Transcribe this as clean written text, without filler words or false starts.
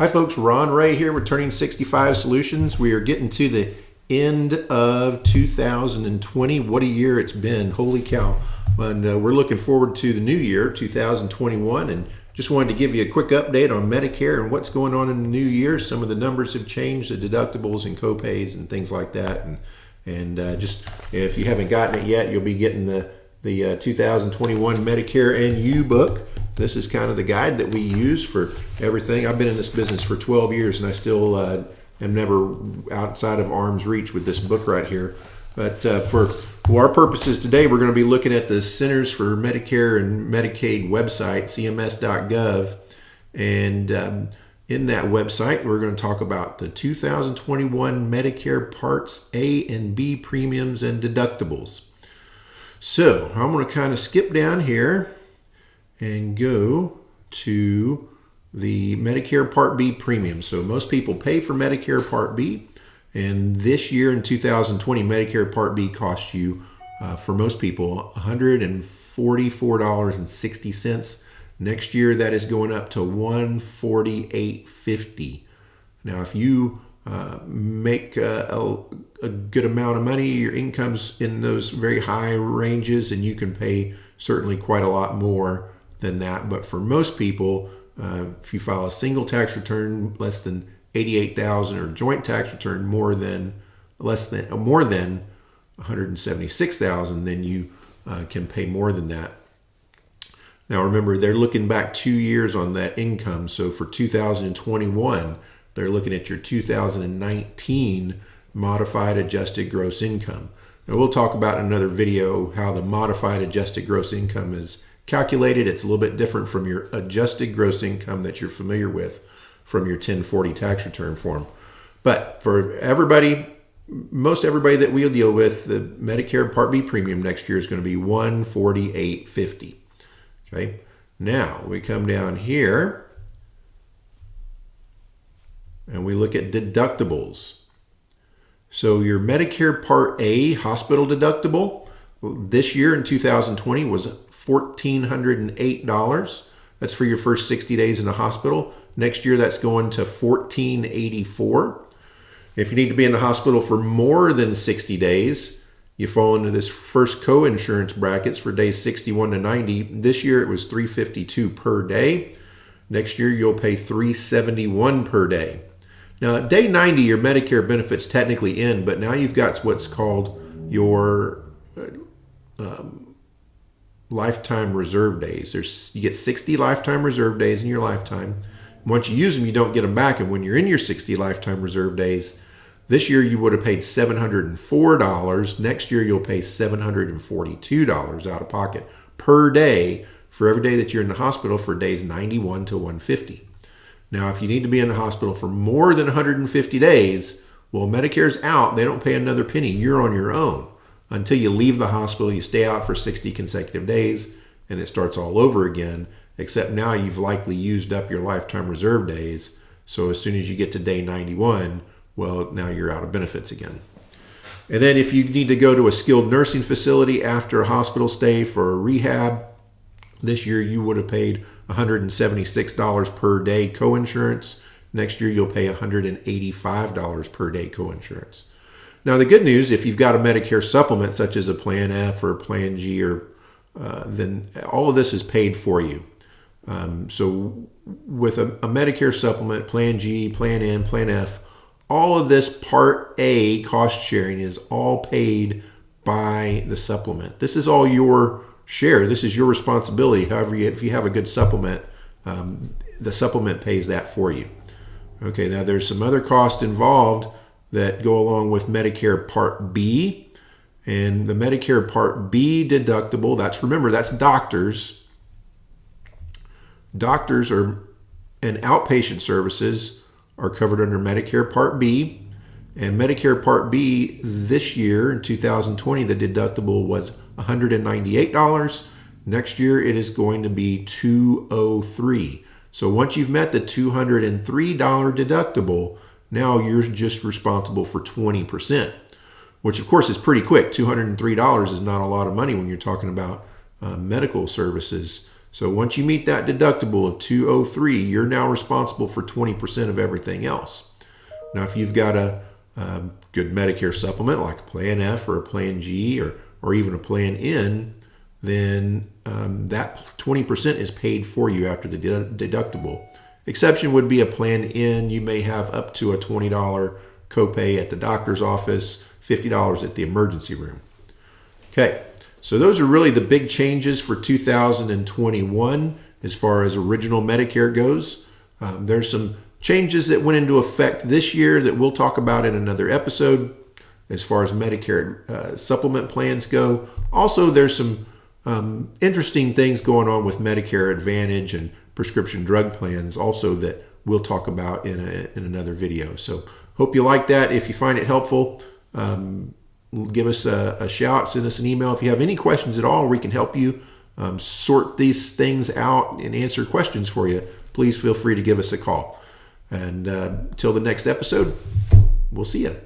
Hi folks, Ron Ray here with Turning 65 Solutions. We are getting to the end of 2020. What a year it's been. Holy cow. And we're looking forward to the new year, 2021. And just wanted to give you a quick update on Medicare and what's going on in the new year. Some of the numbers have changed, the deductibles and copays and things like that. And just if you haven't gotten it yet, you'll be getting the 2021 Medicare and You book. This is kind of the guide that we use for everything. I've been in this business for 12 years and I still am never outside of arm's reach with this book right here. But for our purposes today, we're going to be looking at the Centers for Medicare and Medicaid website, cms.gov. And in that website, we're going to talk about the 2021 Medicare Parts A and B premiums and deductibles. So I'm going to kind of skip down here and go to the Medicare Part B premium. So most people pay for Medicare Part B, and this year in 2020, Medicare Part B costs you, for most people, $144.60. Next year, that is going up to $148.50. Now, if you make a good amount of money, your income's in those very high ranges, and you can pay certainly quite a lot more than that. But for most people, if you file a single tax return less than $88,000 or joint tax return more than $176,000, then you can pay more than that. Now remember, they're looking back 2 years on that income. So for 2021, they're looking at your 2019 modified adjusted gross income. Now we'll talk about in another video how the modified adjusted gross income is calculated. It's a little bit different from your adjusted gross income that you're familiar with from your 1040 tax return form. But for everybody, most everybody that we'll deal with, the Medicare Part B premium next year is going to be $148.50. Okay. Now we come down here and we look at deductibles. So your Medicare Part A hospital deductible this year in 2020 was $1,408. That's for your first 60 days in the hospital. Next year, that's going to $1,484. If you need to be in the hospital for more than 60 days, you fall into this first coinsurance brackets for days 61 to 90. This year, it was $352 per day. Next year, you'll pay $371 per day. Now, at day 90, your Medicare benefits technically end, but now you've got what's called your lifetime reserve days. You get 60 lifetime reserve days in your lifetime. Once you use them, you don't get them back. And when you're in your 60 lifetime reserve days, this year you would have paid $704. Next year you'll pay $742 out of pocket per day for every day that you're in the hospital for days 91 to 150. Now, if you need to be in the hospital for more than 150 days, well, Medicare's out. They don't pay another penny. You're on your own. Until you leave the hospital, you stay out for 60 consecutive days, and it starts all over again, except now you've likely used up your lifetime reserve days. So as soon as you get to day 91, well, now you're out of benefits again. And then if you need to go to a skilled nursing facility after a hospital stay for a rehab, this year you would have paid $176 per day coinsurance. Next year you'll pay $185 per day coinsurance. Now, the good news, if you've got a Medicare supplement, such as a Plan F or Plan G, then all of this is paid for you. So with a Medicare supplement, Plan G, Plan N, Plan F, all of this Part A cost sharing is all paid by the supplement. This is all your share. This is your responsibility. However, if you have a good supplement, the supplement pays that for you. Okay, now there's some other costs involved that go along with Medicare Part B. And the Medicare Part B deductible, remember, that's doctors. Doctors and outpatient services are covered under Medicare Part B. And Medicare Part B this year, in 2020, the deductible was $198. Next year, it is going to be $203. So once you've met the $203 deductible, now you're just responsible for 20%, which of course is pretty quick. $203 is not a lot of money when you're talking about medical services. So once you meet that deductible of $203, you're now responsible for 20% of everything else. Now, if you've got a good Medicare supplement like a Plan F or a Plan G or even a Plan N, then that 20% is paid for you after the deductible. Exception would be a Plan N. You may have up to a $20 copay at the doctor's office, $50 at the emergency room. Okay, so those are really the big changes for 2021 as far as original Medicare goes. There's some changes that went into effect this year that we'll talk about in another episode as far as Medicare supplement plans go. Also, there's some interesting things going on with Medicare Advantage and prescription drug plans also that we'll talk about in another video. So hope you like that. If you find it helpful, give us a shout, send us an email. If you have any questions at all, we can help you sort these things out and answer questions for you. Please feel free to give us a call. And till the next episode, we'll see you.